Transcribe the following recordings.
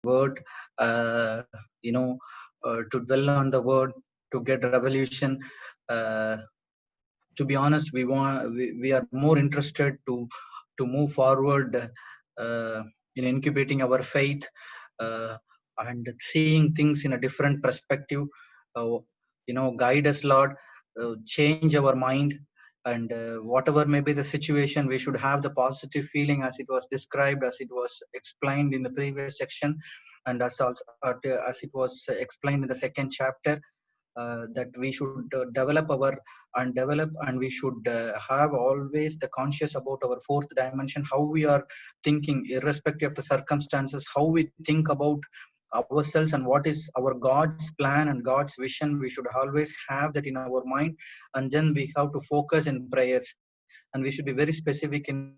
word, uh, you know, to dwell on the word, to get revelation. Uh, to be honest, we are more interested to move forward in incubating our faith, uh, and seeing things in a different perspective. uh, Guide us, Lord. Change our mind, and whatever may be the situation, we should have the positive feeling as it was described, as it was explained in the previous section, and as it was explained in the second chapter, that we should develop, and we should have always the conscious about our fourth dimension, how we are thinking irrespective of the circumstances, how we think about ourselves, and what is our God's plan and God's vision. We should always have that in our mind, and then we have to focus in prayers, and we should be very specific in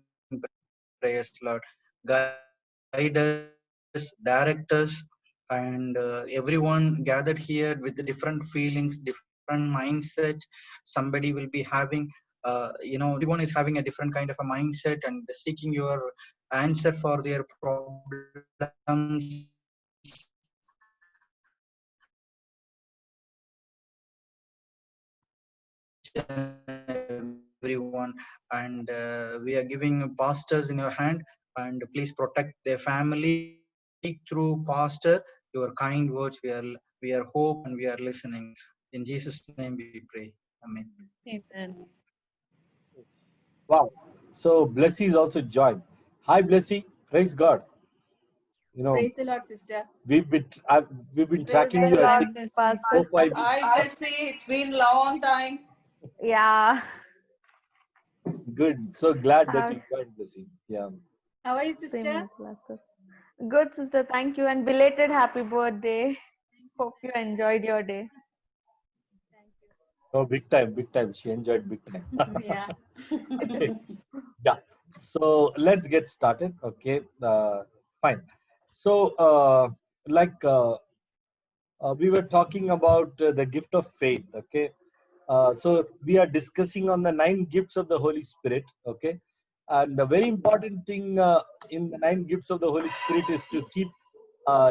prayers, Lord. Guide us, direct us, and everyone gathered here with the different feelings, different mindsets. Somebody will be having, everyone is having a different kind of a mindset and seeking your answer for their problems. Everyone, and we are giving pastors in your hand, and please protect their family. Speak through pastor your kind words. We are hope, and we are listening. In Jesus' name we pray. Amen. Amen. Wow. So Blessy is also joined. Hi, Blessy. Praise God. You know, Praise the Lord, sister. we've been we've been Praise tracking the you. I Lord, think Bless you. Pastor. 4 5 weeks. Hi, Blessy. It's been a long time. Yeah. Good. So glad that How, you joined, Blessy. Yeah. How are you, sister? same Pastor. Good, sister. Thank you. And belated happy birthday. Hope you enjoyed your day. Oh, big time, big time. She enjoyed big time. Yeah. Okay. Yeah. So let's get started. Okay. Fine. So, we were talking about the gift of faith. Okay. So we are discussing on the 9 gifts of the Holy Spirit. Okay. And the very important thing in the 9 gifts of the Holy Spirit is to keep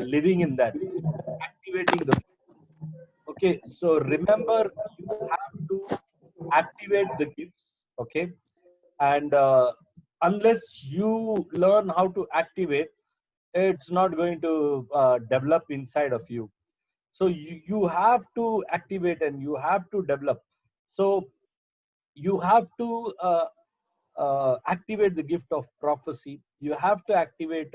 living in that, activating the. Okay. So remember, you have to activate the gifts. Okay. And unless you learn how to activate, it's not going to develop inside of you. So you have to activate and you have to develop. So you have to activate the gift of prophecy. You have to activate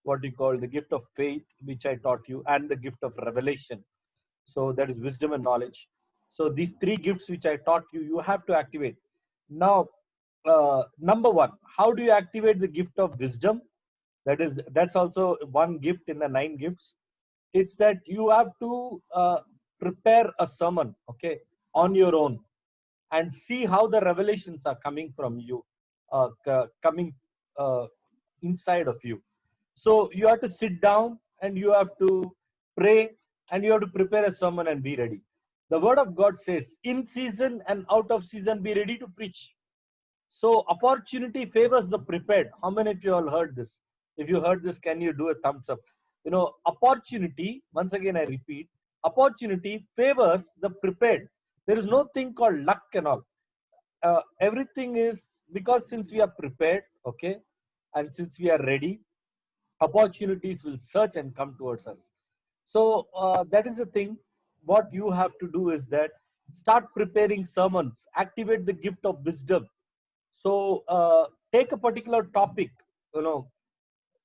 what you call the gift of faith, which I taught you, and the gift of revelation. So that is wisdom and knowledge. So these 3 gifts which I taught you, you have to activate. Now, number 1, how do you activate the gift of wisdom? That's also one gift in the 9 gifts. It's that you have to prepare a sermon, okay, on your own, and see how the revelations are coming from you, coming inside of you. So you have to sit down and you have to pray and you have to prepare a sermon and be ready. The word of God says, in season and out of season, be ready to preach. So opportunity favors the prepared. How many of you all heard this? If you heard this, can you do a thumbs up? You know, opportunity, once again I repeat, opportunity favors the prepared. There is no thing called luck and all. Everything is because since we are prepared, okay, and since we are ready, opportunities will search and come towards us. So that is the thing. What you have to do is that start preparing sermons, activate the gift of wisdom. So take a particular topic, you know,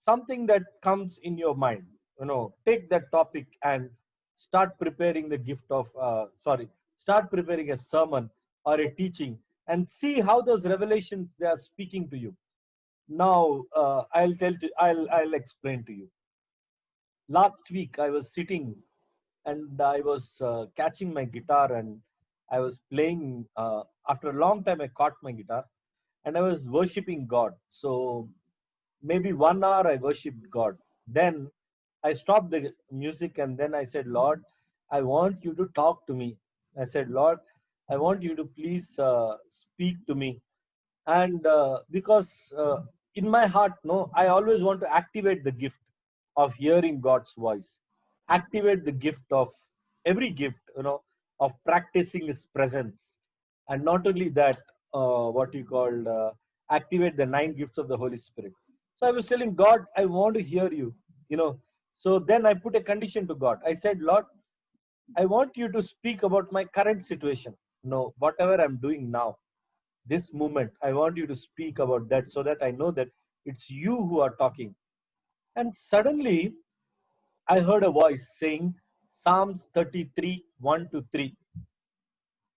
something that comes in your mind, you know, take that topic and start preparing the gift of, start preparing a sermon or a teaching and see how those revelations they are speaking to you. Now, I'll explain to you. Last week I was sitting and I was catching my guitar and I was playing. After a long time, I caught my guitar and I was worshiping God. So maybe 1 hour I worshipped God. Then I stopped the music and then I said, Lord, I want you to talk to me. I said, Lord, I want you to please speak to me. And because in my heart, no, I always want to activate the gift of hearing God's voice. Activate the gift of every gift, of practicing His presence, and not only that, what you called activate the 9 gifts of the Holy Spirit. So I was telling God, I want to hear you. So then I put a condition to God. I said, Lord, I want you to speak about my current situation. Whatever I'm doing now, this moment, I want you to speak about that so that I know that it's you who are talking. And suddenly I heard a voice saying Psalms 33, 1 to 3.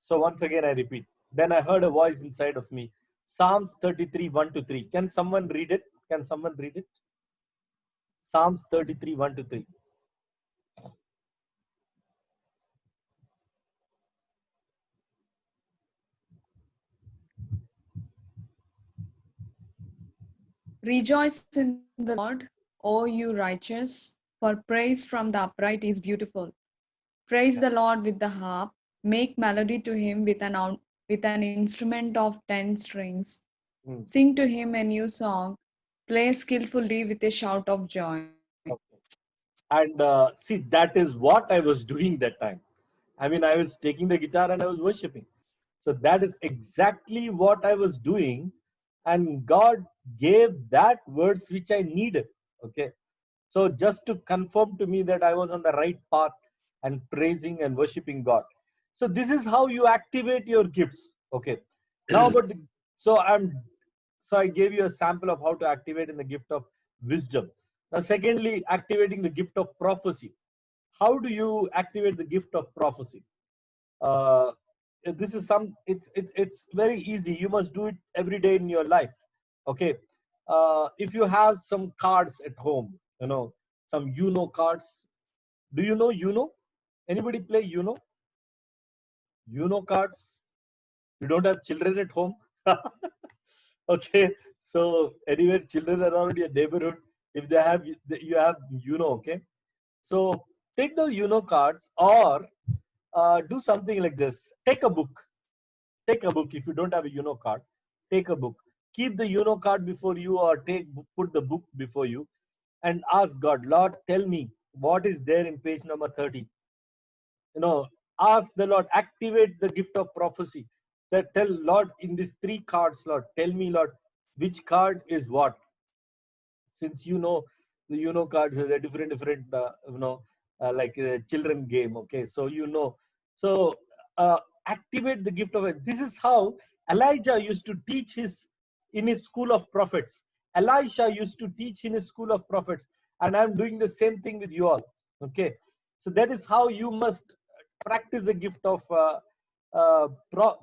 So once again, I repeat. Then I heard a voice inside of me. Psalms 33, 1 to 3. Can someone read it? Can someone read it? Psalms 33, 1 to 3. Rejoice in the Lord, O you righteous, for praise from the upright is beautiful. Praise the Lord with the harp, make melody to him with an instrument of 10 strings. Hmm. Sing to him a new song, play skillfully with a shout of joy. Okay. And see, that is what I was doing that time. I mean, I was taking the guitar and I was worshiping. So that is exactly what I was doing. And God gave that words which I needed. Okay. So just to confirm to me that I was on the right path and praising and worshiping God. So this is how you activate your gifts. Okay. Now, so I gave you a sample of how to activate in the gift of wisdom. Now, secondly, activating the gift of prophecy. How do you activate the gift of prophecy? Uh, this is it's very easy. You must do it every day in your life. Okay. If you have some cards at home, some Uno cards. Do you know Uno? Anybody play Uno? Uno cards? You don't have children at home? Okay. So anywhere children around your neighborhood, if they have, you have Uno. Okay. So take the Uno cards, or do something like this. Take a book. Take a book. If you don't have a Uno card, take a book. Keep the Uno card before you, or put the book before you, and ask God, Lord, tell me what is there in page number 30. Ask the Lord, activate the gift of prophecy. Tell Lord, in these 3 cards, Lord, tell me, Lord, which card is what. Since the cards are different like a children game. Okay, so so activate the gift of it. This is how Elijah used to teach in his school of prophets. Elisha used to teach in his school of prophets, and I'm doing the same thing with you all. Okay, so that is how you must practice the gift of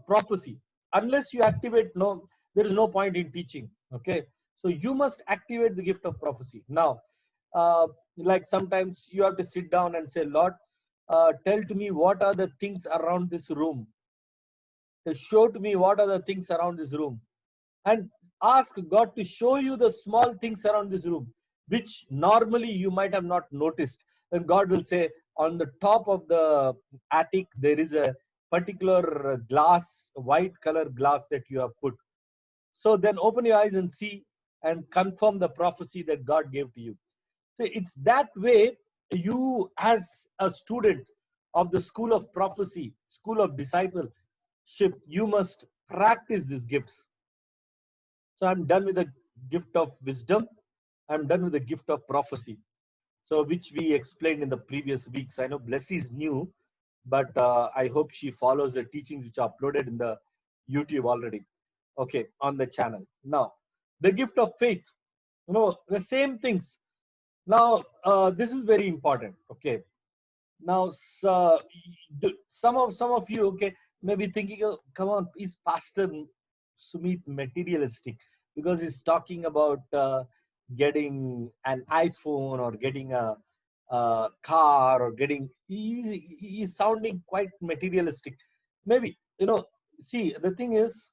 prophecy. Unless you activate, there is no point in teaching. Okay, so you must activate the gift of prophecy. Now, like sometimes you have to sit down and say, Lord, tell to me what are the things around this room. Show to me what are the things around this room. And ask God to show you the small things around this room, which normally you might have not noticed. And God will say, on the top of the attic, there is a particular glass, white color glass that you have put. So then open your eyes and see and confirm the prophecy that God gave to you. So it's that way you, as a student of the school of prophecy, school of discipleship, you must practice these gifts. So I'm done with the gift of wisdom. I'm done with the gift of prophecy. So which we explained in the previous weeks. I know Blessy is new, but I hope she follows the teachings which are uploaded in the YouTube already. Okay, on the channel. Now, the gift of faith. The same things. Now, this is very important. Okay. Now, some of you, okay, maybe thinking, oh, come on, is Pastor Sumit materialistic? Because he's talking about getting an iPhone or getting a car or getting, he's sounding quite materialistic. Maybe, see, the thing is,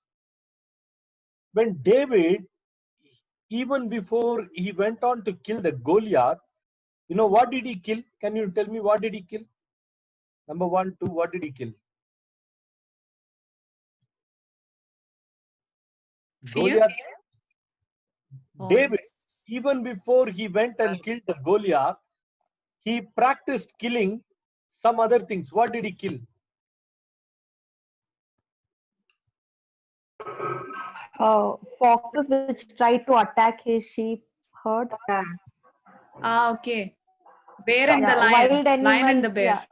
when David, even before he went on to kill the Goliath, what did he kill? Can you tell me what did he kill? Number 1, 2, what did he kill? Fear? Goliath. Oh. David, even before he went and killed the Goliath, he practiced killing some other things. What did he kill? Foxes which tried to attack his sheep herd. Ah, okay. Bear and Yeah, the lion. wild Lion and animals. the bear. Yeah,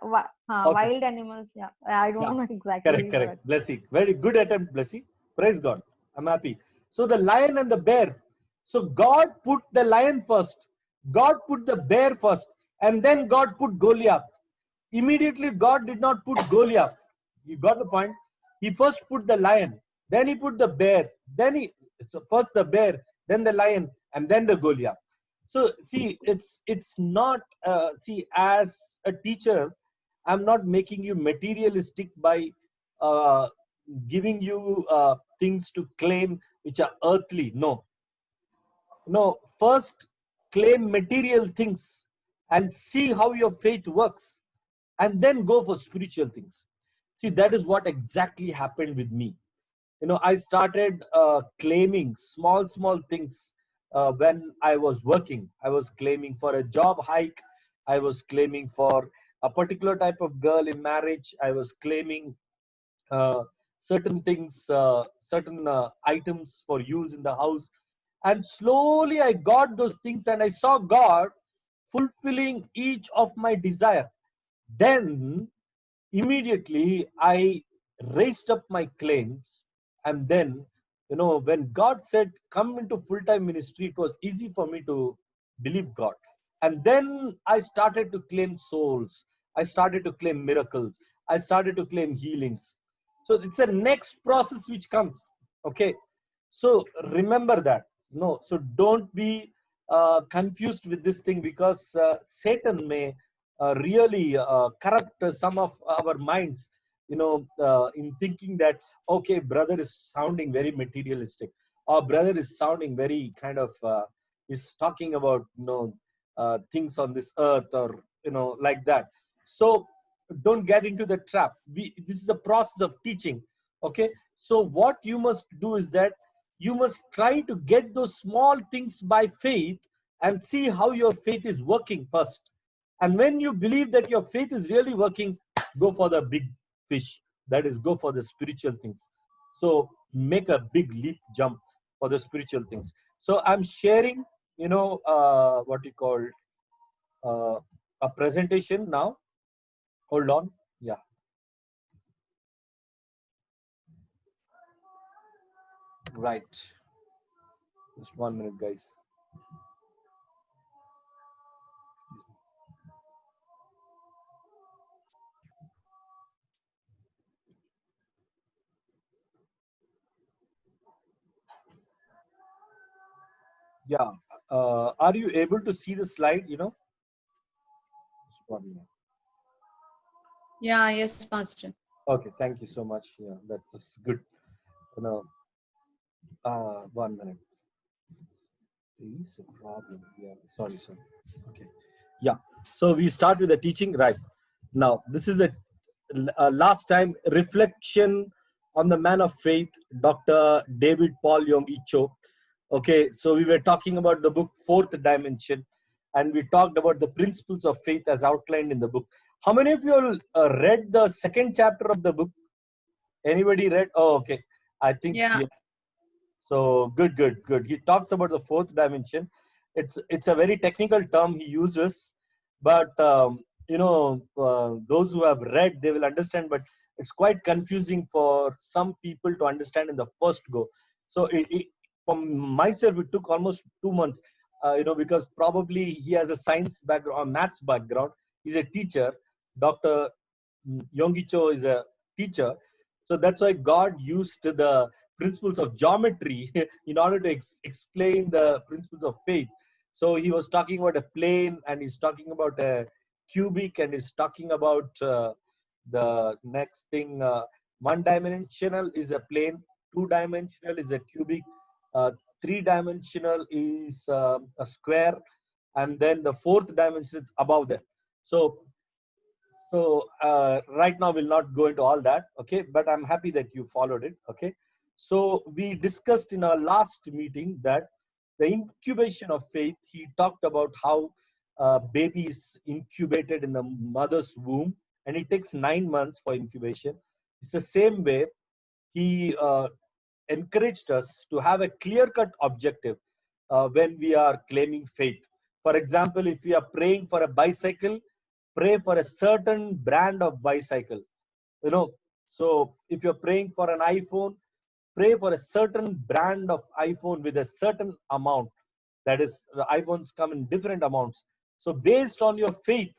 Okay. wild animals. Yeah, I don't Yeah. know exactly. Correct. Blessing. Very good attempt, Blessing. Praise God. I'm happy. So the lion and the bear. So God put the lion first. God put the bear first. And then God put Goliath. Immediately, God did not put Goliath. You got the point? He first put the lion. Then he put the bear. So first the bear, then the lion, and then the Goliath. So see, it's not, see, as a teacher, I'm not making you materialistic by uh, giving you things to claim which are earthly. No, first claim material things and see how your faith works, and then go for spiritual things. See, that is what exactly happened with me. I started claiming small things when I was working. I was claiming for a job hike. I was claiming for a particular type of girl in marriage. I was claiming certain things, certain items for use in the house. And slowly I got those things and I saw God fulfilling each of my desire. Then immediately I raised up my claims. And then, when God said, come into full-time ministry, it was easy for me to believe God. And then I started to claim souls. I started to claim miracles. I started to claim healings. So it's a next process which comes. Okay. So remember that. No, so don't be confused with this thing, because Satan may really corrupt some of our minds, in thinking that, okay, brother is sounding very materialistic, or brother is sounding very kind of, is talking about, things on this earth, or, like that. So don't get into the trap. This is the process of teaching. Okay. So what you must do is that you must try to get those small things by faith and see how your faith is working first. And when you believe that your faith is really working, go for the big fish. That is, go for the spiritual things. So make a big leap jump for the spiritual things. So I'm sharing, what you call a presentation now. Hold on. Yeah. Right. Just 1 minute, guys. Yeah. Are you able to see the slide? Just 1 minute. Yeah, yes, Pastor. Okay. Thank you so much. Yeah, that's good. 1 minute. There is a problem. Yeah. Sorry. Okay. Yeah. So we start with the teaching right now. This is the last time reflection on the man of faith, Dr. David Paul Yonggi Cho. Okay, so we were talking about the book Fourth Dimension, and we talked about the principles of faith as outlined in the book. How many of you all read the second chapter of the book? Anybody read? Oh, okay. I think. Yeah. So good. He talks about the fourth dimension. It's a very technical term he uses, but those who have read, they will understand. But it's quite confusing for some people to understand in the first go. So for myself, it took almost 2 months, because probably he has a science background, maths background. He's a teacher. Dr. Yonggi Cho is a teacher. So that's why God used the principles of geometry in order to explain the principles of faith. So he was talking about a plane, and he's talking about a cubic, and he's talking about the next thing. One-dimensional is a plane, two-dimensional is a cubic, three-dimensional is a square, and then the fourth dimension is above that. So right now we'll not go into all that, okay, but I'm happy that you followed it. Okay, so we discussed in our last meeting that the incubation of faith, he talked about how baby is incubated in the mother's womb, and it takes 9 months for incubation. It's the same way he encouraged us to have a clear-cut objective when we are claiming faith. For example, if we are praying for a bicycle, pray for a certain brand of bicycle. You know, so if you're praying for an iPhone, pray for a certain brand of iPhone with a certain amount. That is, the iPhones come in different amounts. So based on your faith,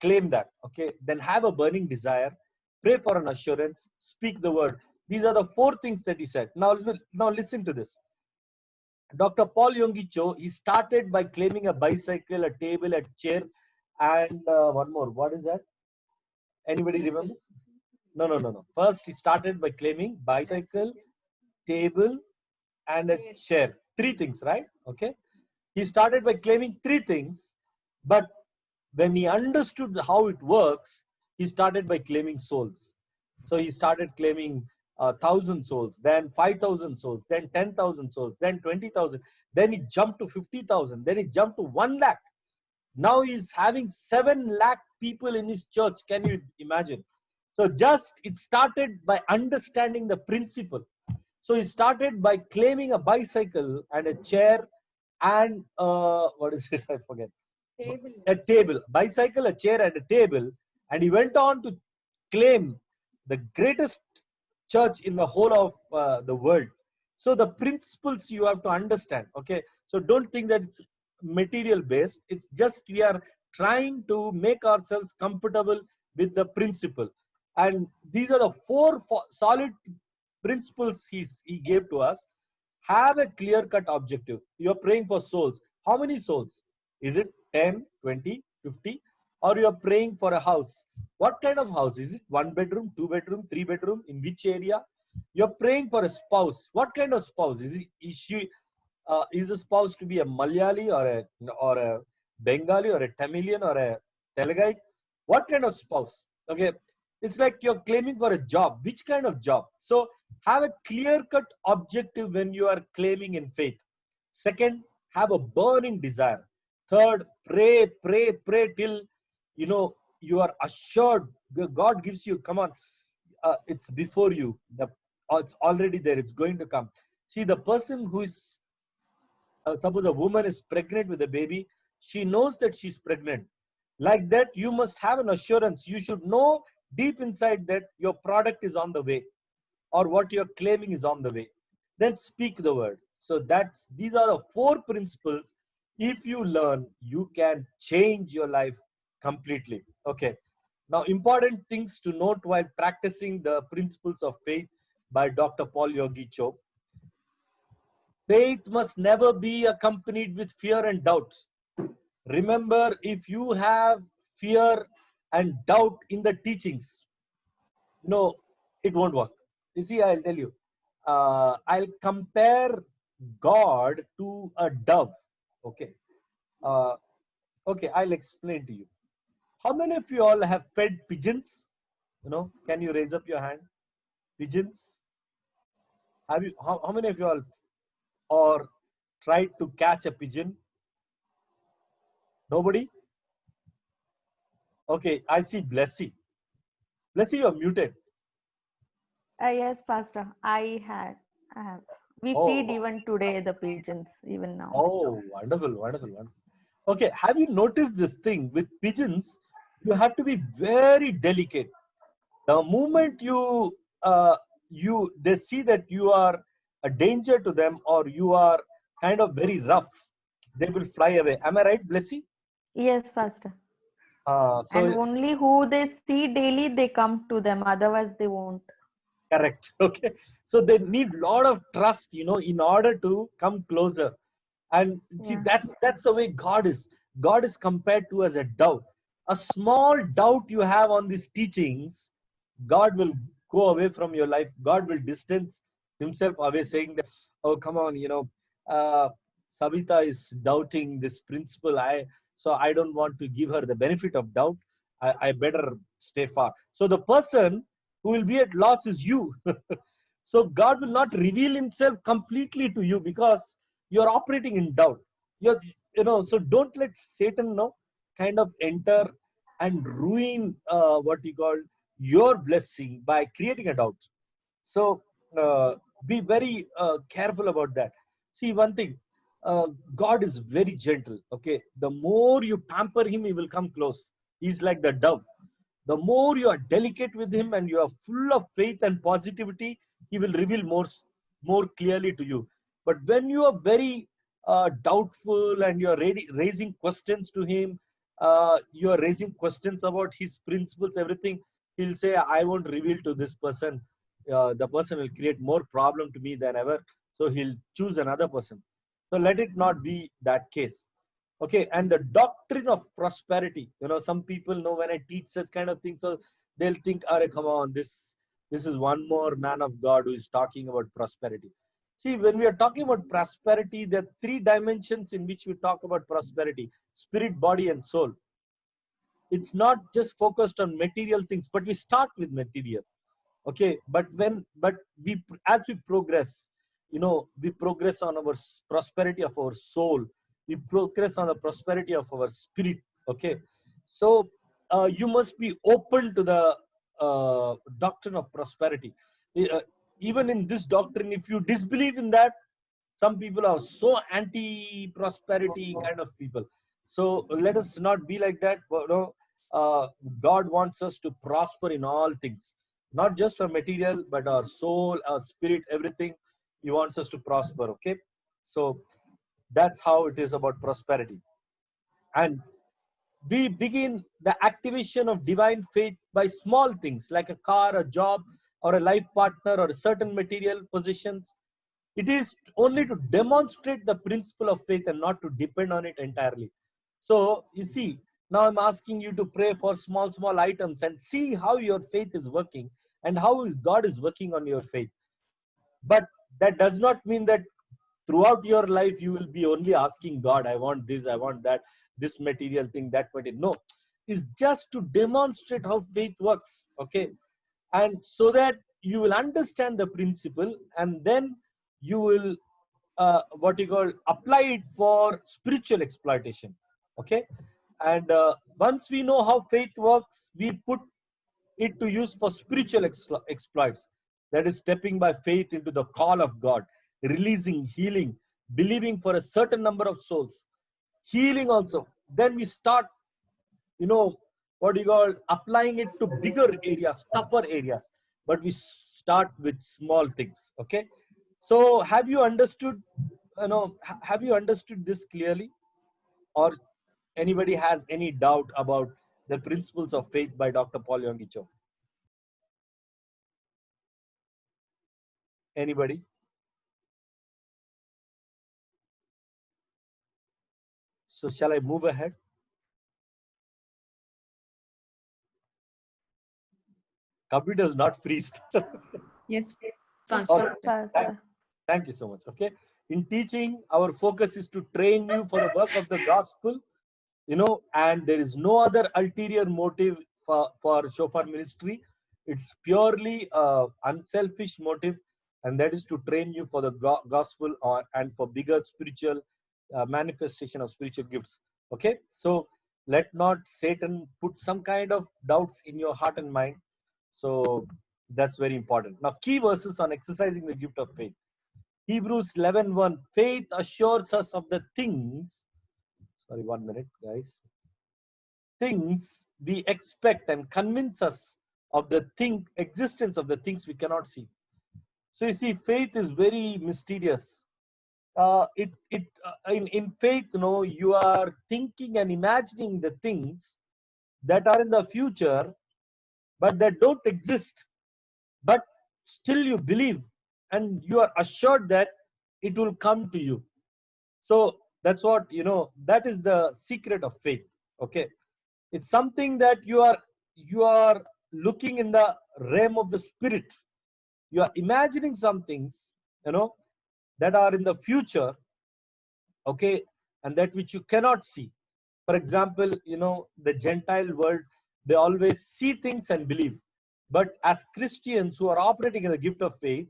claim that. Okay, then have a burning desire, pray for an assurance, speak the word. These are the 4 things that he said. Now listen to this. Dr. Paul Yonggi Cho, he started by claiming a bicycle, a table, a chair, and one more. What is that? Anybody remembers? No. First, he started by claiming bicycle, table, and a chair. 3 things, right? Okay. He started by claiming 3 things, but when he understood how it works, he started by claiming souls. So he started claiming 1,000 souls, then 5,000 souls, then 10,000 souls, then 20,000. Then he jumped to 50,000. Then he jumped to 1 lakh. Now he's having 7 lakh people in his church. Can you imagine? So it started by understanding the principle. So he started by claiming a bicycle and a chair and what is it? I forget. A table, bicycle, a chair, and a table. And he went on to claim the greatest church in the whole of the world. So the principles you have to understand. Okay. So don't think that it's material based. It's just we are trying to make ourselves comfortable with the principle. And these are the 4 solid principles he gave to us. Have a clear-cut objective. You're praying for souls. How many souls? Is it 10, 20, 50? Or you're praying for a house? What kind of house? Is it 1 bedroom, 2 bedroom, 3 bedroom? In which area? You're praying for a spouse. What kind of spouse? Is the spouse to be a Malayali or a Bengali or a Tamilian or a Teluguite? What kind of spouse? Okay. It's like you're claiming for a job. Which kind of job? So have a clear-cut objective when you are claiming in faith. Second, have a burning desire. Third, pray till you are assured. God gives you, come on, it's before you. It's already there. It's going to come. See, the person who is, suppose a woman is pregnant with a baby, she knows that she's pregnant. Like that, you must have an assurance. You should know deep inside that your product is on the way, or what you're claiming is on the way. Then speak the word. So these are the 4 principles. If you learn, you can change your life completely. Okay. Now, important things to note while practicing the principles of faith by Dr. Paul Yonggi Cho. Faith must never be accompanied with fear and doubts. Remember, if you have fear and doubt in the teachings, no, it won't work. You see, I'll tell you. I'll compare God to a dove. Okay. Okay, I'll explain to you. How many of you all have fed pigeons? Can you raise up your hand? Pigeons? Have you? How many of you all or tried to catch a pigeon? Nobody? Okay, I see Blessy. Blessy, you're muted. Yes, Pastor. I have. We feed even today the pigeons, even now. Oh, wonderful. Okay, have you noticed this thing with pigeons? You have to be very delicate. The moment they see that you are a danger to them or you are kind of very rough, they will fly away. Am I right, Blessy? Yes, Pastor. So and only who they see daily, they come to them. Otherwise, they won't. Correct. Okay. So they need a lot of trust, in order to come closer. And see, that's the way God is. God is compared to as a dove. A small doubt you have on these teachings, God will go away from your life. God will distance himself away, saying that, oh, come on, Savita is doubting this principle. So I don't want to give her the benefit of doubt. I better stay far. So the person who will be at loss is you. So God will not reveal himself completely to you because you're operating in doubt. So don't let Satan kind of enter and ruin what you call your blessing by creating a doubt. So be very careful about that. See, one thing, God is very gentle. Okay, the more you pamper him, he will come close. He's like the dove. The more you are delicate with him and you are full of faith and positivity, he will reveal more clearly to you. But when you are very doubtful and you are raising questions to him, you are raising questions about his principles, everything, he'll say, I won't reveal to this person. The person will create more problem to me than ever. So he'll choose another person. So let it not be that case. Okay, and the doctrine of prosperity, some people know when I teach such kind of things, so they'll think, "Arey, come on, this is one more man of God who is talking about prosperity." See, when we are talking about prosperity, there are three dimensions in which we talk about prosperity: spirit, body, and soul. It's not just focused on material things, but we start with material. Okay, but as we progress, we progress on our prosperity of our soul, we progress on the prosperity of our spirit. Okay, so you must be open to the doctrine of prosperity. Even in this doctrine, if you disbelieve in that, some people are so anti prosperity kind of people. So let us not be like that. God wants us to prosper in all things, not just our material, but our soul, our spirit, everything. He wants us to prosper. Okay, so that's how it is about prosperity. And we begin the activation of divine faith by small things like a car, a job, or a life partner, or certain material possessions. It is only to demonstrate the principle of faith and not to depend on it entirely. So you see, now I'm asking you to pray for small items and see how your faith is working and how God is working on your faith. But that does not mean that throughout your life you will be only asking God, I want this, I want that, this material thing, that material. No, it's just to demonstrate how faith works. Okay, and so that you will understand the principle, and then you will apply it for spiritual exploitation. Okay, and once we know how faith works, we put it to use for spiritual exploits. That is stepping by faith into the call of God, releasing healing, believing for a certain number of souls, healing also. Then we start, applying it to bigger areas, tougher areas. But we start with small things. Okay. So have you understood, have you understood this clearly? Or anybody has any doubt about the principles of faith by Dr. Paul Yonggi Cho? Anybody? So shall I move ahead? Computer is not freezed. Yes, Yes, Pastor. Pastor. Thank you so much. Okay. In teaching, our focus is to train you for the work of the gospel, and there is no other ulterior motive for Shofar ministry. It's purely unselfish motive, and that is to train you for the gospel and for bigger spiritual manifestation of spiritual gifts. Okay, so let not Satan put some kind of doubts in your heart and mind. So that's very important. Now, key verses on exercising the gift of faith. Hebrews 11:1. Faith assures us of the things. Sorry, 1 minute, guys. Things we expect and convince us of the existence of the things we cannot see. So you see, faith is very mysterious. In faith, you are thinking and imagining the things that are in the future, but that don't exist. But still you believe, and you are assured that it will come to you. So that's what, that is the secret of faith. Okay. It's something that you are looking in the realm of the spirit. You are imagining some things, that are in the future. Okay. And that which you cannot see. For example, the Gentile world, they always see things and believe. But as Christians who are operating in the gift of faith,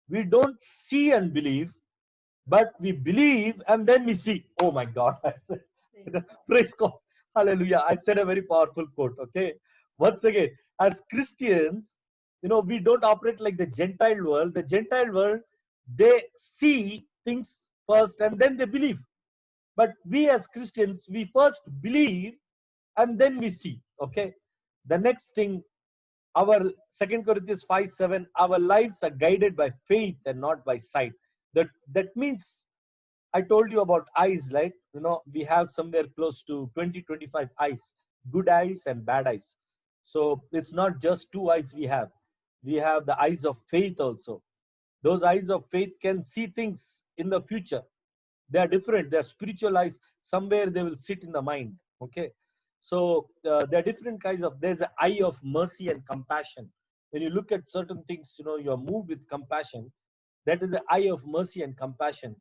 we don't see and believe, but we believe and then we see. Oh my God. Praise God. Hallelujah. I said a very powerful quote. Okay. Once again, as Christians, we don't operate like the Gentile world. The Gentile world, they see things first and then they believe. But we as Christians, we first believe and then we see. Okay. The next thing, our 2 Corinthians 5:7, our lives are guided by faith and not by sight. That means, I told you about eyes, right? We have somewhere close to 20-25 eyes, good eyes and bad eyes. So it's not just two eyes we have. We have the eyes of faith also. Those eyes of faith can see things in the future. They are different. They are spiritual eyes. Somewhere they will sit in the mind. Okay. So there are different kinds of, there's an eye of mercy and compassion. When you look at certain things, you are moved with compassion. That is the eye of mercy and compassion.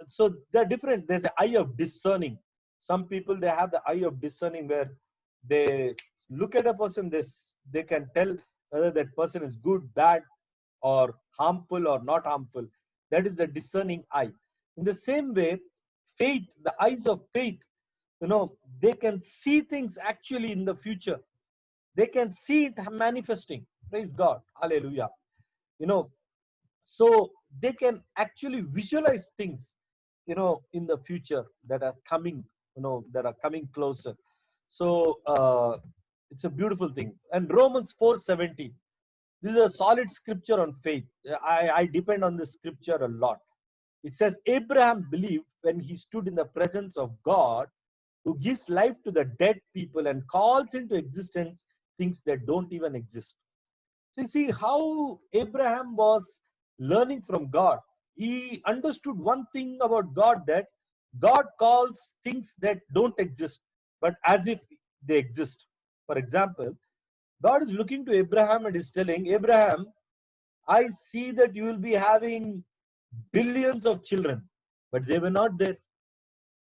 So they're different. There's an eye of discerning. Some people, they have the eye of discerning where they look at a person, they can tell whether that person is good, bad, or harmful or not harmful. That is the discerning eye. In the same way, faith, the eyes of faith, they can see things actually in the future. They can see it manifesting. Praise God. Hallelujah. So they can actually visualize things, in the future that are coming, that are coming closer. So it's a beautiful thing. And Romans 4:17, this is a solid scripture on faith. I depend on this scripture a lot. It says, Abraham believed when he stood in the presence of God, who gives life to the dead people and calls into existence things that don't even exist. So you see how Abraham was learning from God. He understood one thing about God, that God calls things that don't exist, but as if they exist. For example, God is looking to Abraham and is telling, Abraham, I see that you will be having billions of children, but they were not there.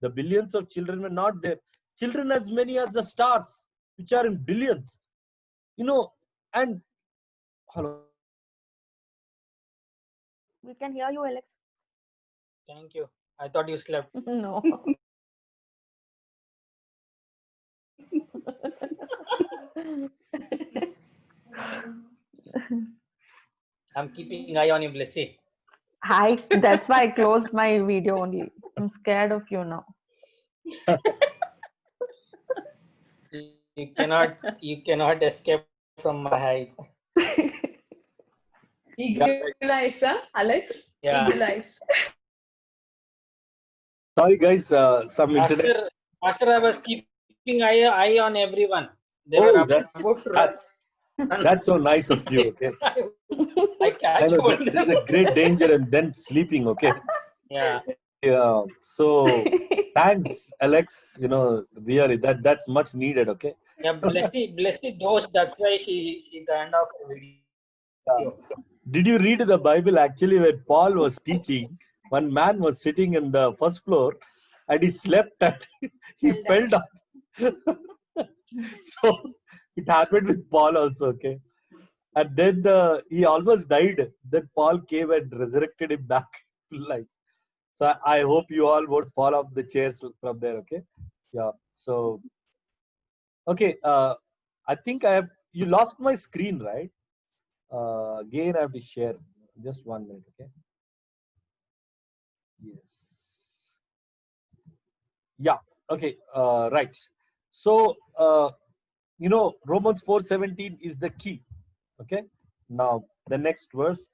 The billions of children were not there. Children as many as the stars, which are in billions. And hello. We can hear you, Alex. Thank you. I thought you slept. No. I'm keeping eye on you, Blessy. That's why I closed my video only. I'm scared of you now. You cannot escape from my height. Eagle eyes, huh, Alex? Yeah. Eagle eyes. Sorry guys, some internet. Pastor, I was keeping eye on everyone. They were about to run. That's so nice of you. Okay. I told There's them. a great danger and then sleeping. Okay. Yeah. Yeah. So thanks, Alex. Really, that's much needed. Okay. Yeah, Blessy dozed. That's why she turned off the video. Did you read the Bible actually where Paul was teaching? One man was sitting in the first floor and he slept and he fell down. So it happened with Paul also. Okay. And then he almost died. Then Paul came and resurrected him back to life. So I hope you all won't fall off the chairs from there. Okay. Yeah. So, okay. I think you lost my screen, right? Again, I have to share. Just 1 minute. Okay. Yes. Yeah. Okay. Right. So, Romans 4:17 is the key. Okay. Now, the next verse,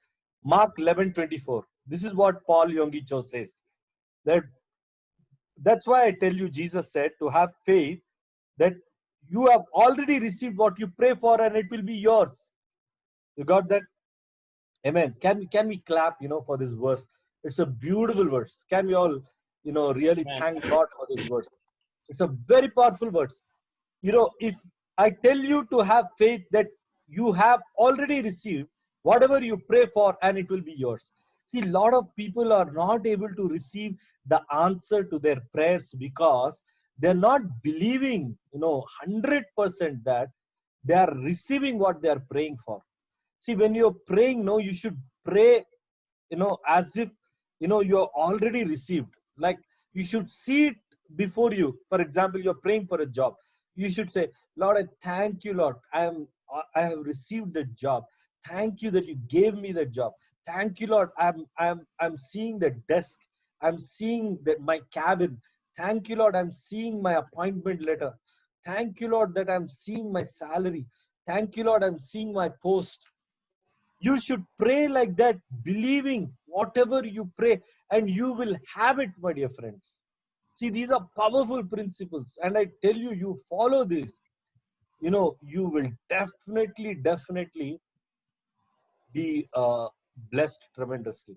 Mark 11:24. This is what Paul Yonggi Cho says. That's why I tell you, Jesus said to have faith that you have already received what you pray for and it will be yours. You got that? Amen. Can we clap, for this verse? It's a beautiful verse. Can we all, really thank God for this verse? It's a very powerful verse. If I tell you to have faith that you have already received whatever you pray for and it will be yours. See, a lot of people are not able to receive the answer to their prayers because they're not believing, 100% that they are receiving what they are praying for. See, when you're praying, you should pray, as if you have already received. Like, you should see it before you. For example, you're praying for a job. You should say, Lord, I thank you, Lord. I have received the job. Thank you that you gave me the job. Thank you, Lord. I'm seeing the desk. I'm seeing that my cabin. Thank you, Lord. I'm seeing my appointment letter. Thank you, Lord, that I'm seeing my salary. Thank you, Lord, I'm seeing my post. You should pray like that, believing whatever you pray, and you will have it, my dear friends. See, these are powerful principles, and I tell you, you follow this, you will definitely be blessed tremendously.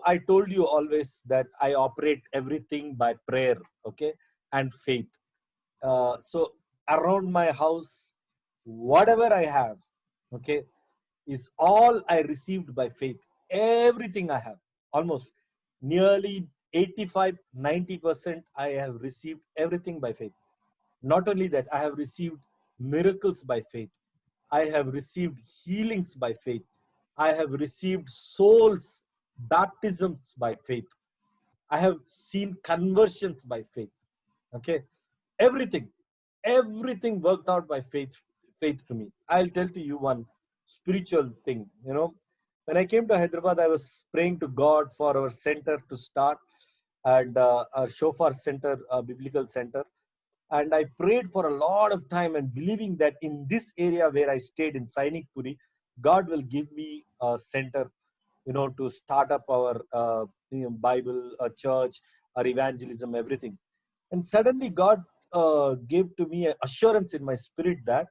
I told you always that I operate everything by prayer, okay, and faith. So around my house, whatever I have, okay, is all I received by faith. Everything I have, almost nearly 85-90%, I have received everything by faith. Not only that, I have received miracles by faith. I have received healings by faith. I have received souls, baptisms by faith. I have seen conversions by faith. Okay, everything worked out by faith to me. I'll tell to you one spiritual thing. When I came to Hyderabad, I was praying to God for our center to start, and our Shofar Center, biblical center. And I prayed for a lot of time, and believing that in this area where I stayed in Sainik Puri, God will give me a center, to start up our Bible, church, our evangelism, everything. And suddenly God gave to me an assurance in my spirit that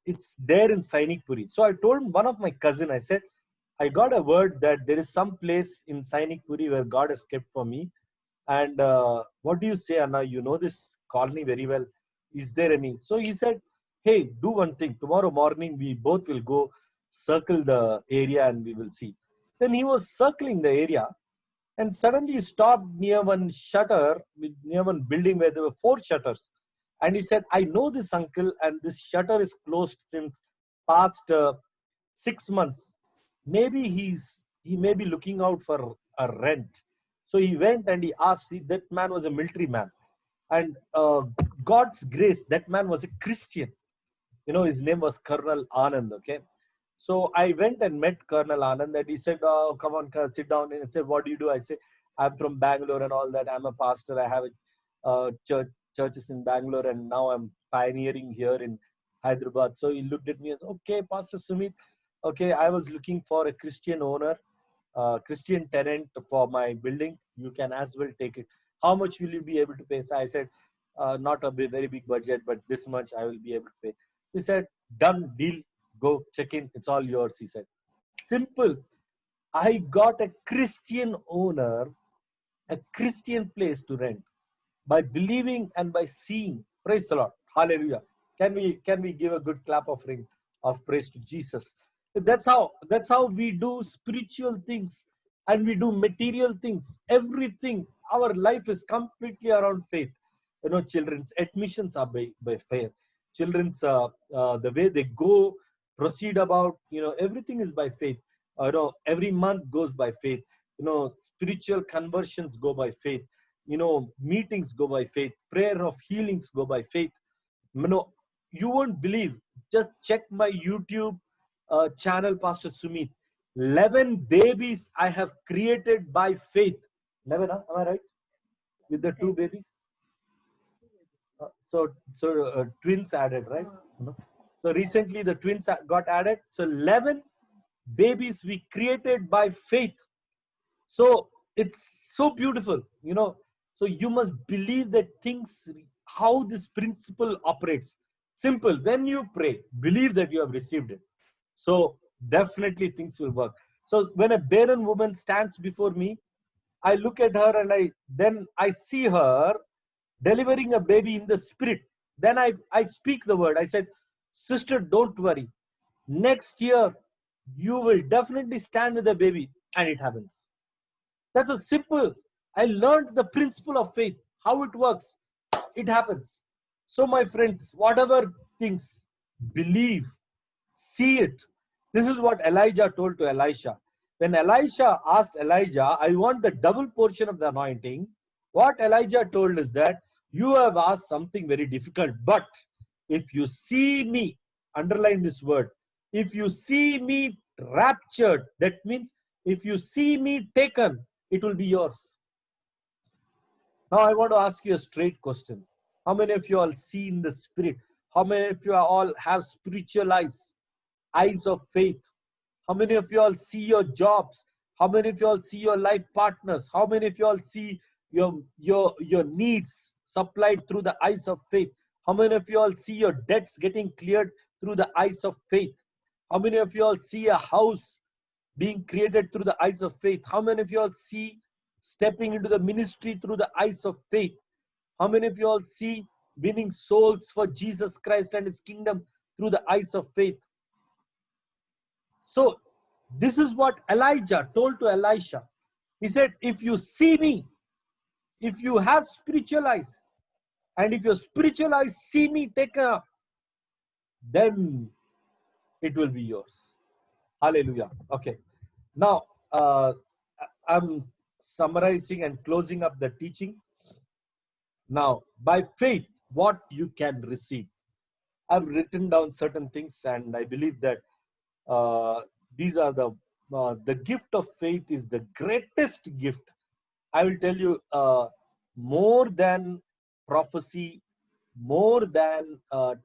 it's there in Sainik Puri. So I told one of my cousin, I said, I got a word that there is some place in Sainik Puri where God has kept for me. And what do you say, Anna? You know this colony very well. Is there any? So he said, hey, do one thing. Tomorrow morning, we both will go circle the area and we will see. Then he was circling the area, and suddenly he stopped near one shutter, near one building where there were 4 shutters. And he said, I know this uncle, and this shutter is closed since past 6 months. Maybe he may be looking out for a rent. So he went and he asked. That man was a military man, and God's grace, that man was a Christian. His name was Colonel Anand. Okay, so I went and met Colonel Anand, and he said, "Oh, come on, sit down." And I said, "What do you do?" I said, "I'm from Bangalore and all that. I'm a pastor. I have a churches in Bangalore, and now I'm pioneering here in Hyderabad." So he looked at me and said, "Okay, Pastor Sumit. Okay, I was looking for a Christian owner, Christian tenant for my building. You can as well take it. How much will you be able to pay?" So I said, "Not a very big budget, but this much I will be able to pay." He said, "Done deal. Go check in. It's all yours." He said. Simple. I got a Christian owner, a Christian place to rent by believing and by seeing. Praise the Lord. Hallelujah. Can we give a good clap offering of praise to Jesus? That's how we do spiritual things, and we do material things. Everything. Our life is completely around faith. Children's admissions are by faith. Children's the way they go, proceed about, everything is by faith. Every month goes by faith. Spiritual conversions go by faith. Meetings go by faith. Prayer of healings go by faith. You won't believe. Just check my YouTube channel, Pastor Sumit. 11 babies I have created by faith. 11, huh? Am I right? With the 2 babies? So twins added, right? So recently the twins got added. So 11 babies we created by faith. So it's so beautiful, So you must believe that things, how this principle operates. Simple. When you pray, believe that you have received it. So definitely things will work. So when a barren woman stands before me, I look at her and then I see her delivering a baby in the spirit. Then I speak the word. I said, "Sister, don't worry. Next year, you will definitely stand with the baby." And it happens. That's a simple. I learned the principle of faith, how it works. It happens. So my friends, whatever things, believe, see it. This is what Elijah told to Elisha. When Elisha asked Elijah, I want the double portion of the anointing, what Elijah told is that you have asked something very difficult, but if you see me, underline this word, if you see me raptured, that means if you see me taken, it will be yours. Now I want to ask you a straight question. How many of you all see in the spirit? How many of you all have spiritual eyes of faith? How many of you all see your jobs? How many of you all see your life partners? How many of you all see your needs supplied through the eyes of faith? How many of you all see your debts getting cleared through the eyes of faith? How many of you all see a house being created through the eyes of faith? How many of you all see stepping into the ministry through the eyes of faith? How many of you all see winning souls for Jesus Christ and his kingdom through the eyes of faith? So this is what Elijah told to Elisha. He said, if you see me, if you have spiritual eyes, and if your spiritual eyes see me taken up, then it will be yours. Hallelujah. Okay. Now, I'm summarizing and closing up the teaching. Now, by faith, what you can receive. I've written down certain things, and I believe that these are the gift of faith is the greatest gift. I will tell you, more than prophecy, more than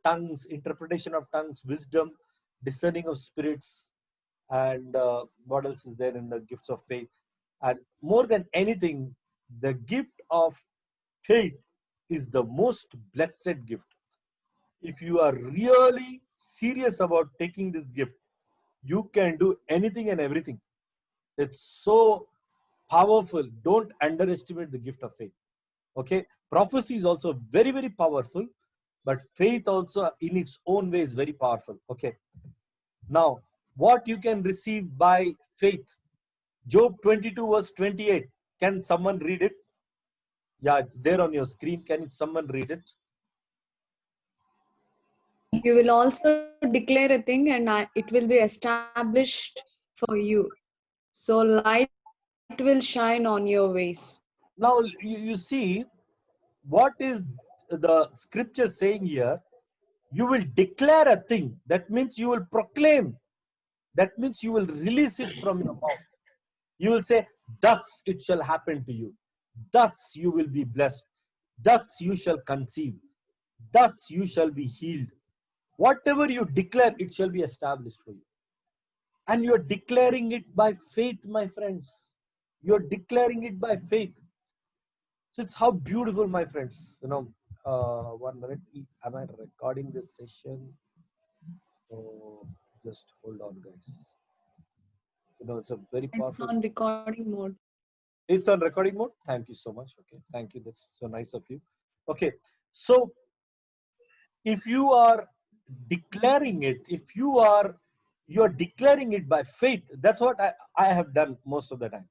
tongues, interpretation of tongues, wisdom, discerning of spirits, and what else is there in the gifts of faith? And more than anything, the gift of faith is the most blessed gift. If you are really serious about taking this gift, you can do anything and everything. It's so powerful. Don't underestimate the gift of faith. Okay, prophecy is also very, very powerful, but faith also in its own way is very powerful. Okay, now what you can receive by faith. Job 22 verse 28. Can someone read it? Yeah, it's there on your screen. Can someone read it? You will also declare a thing and it will be established for you. So light will shine on your ways. Now you see what is the scripture saying here. You will declare a thing. That means you will proclaim. That means you will release it from your mouth. You will say, thus it shall happen to you. Thus you will be blessed. Thus you shall conceive. Thus you shall be healed. Whatever you declare, it shall be established for you. And you're declaring it by faith, my friends. You're declaring it by faith. So it's how beautiful, my friends. 1 minute. Am I recording this session? Oh, just hold on, guys. It's a very powerful. It's on recording mode. It's on recording mode. Thank you so much. Okay, thank you. That's so nice of you. Okay, so if you are declaring it, if you're declaring it by faith, that's what I have done most of the time.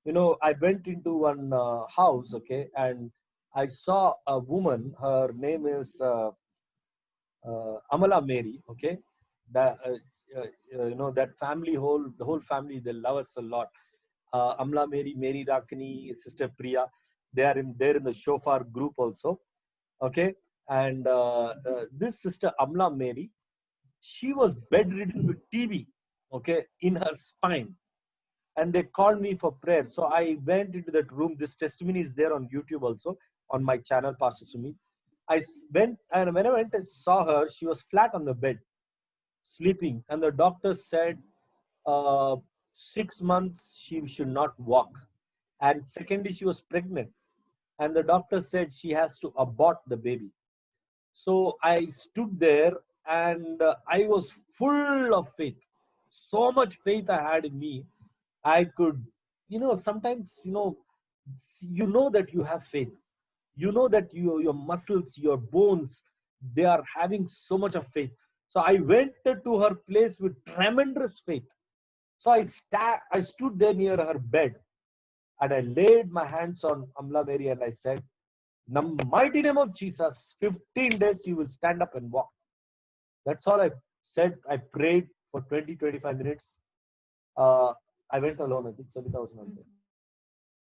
I went into one house, okay, and I saw a woman. Her name is Amala Mary, okay. That that family, the whole family, they love us a lot. Amla Mary, Mary Rakini, Sister Priya, they're in the Shofar group also, okay. And this Sister Amla Mary, she was bedridden with TB, okay, in her spine, and they called me for prayer. So I went into that room. This testimony is there on YouTube also, on my channel, Pastor Sumit. I went, and when I went and saw her, she was flat on the bed, sleeping, and the doctor said 6 months she should not walk, and secondly, she was pregnant, and the doctor said she has to abort the baby. So I stood there, and I was full of faith. So much faith I had in me. I could, sometimes, that you have faith. You know that your muscles, your bones, they are having so much of faith. So I went to her place with tremendous faith. So I stood there near her bed, and I laid my hands on Amla Mary, and I said, in the mighty name of Jesus, 15 days you will stand up and walk. That's all I said. I prayed for 20-25 minutes. I went alone. I think Savita was not there.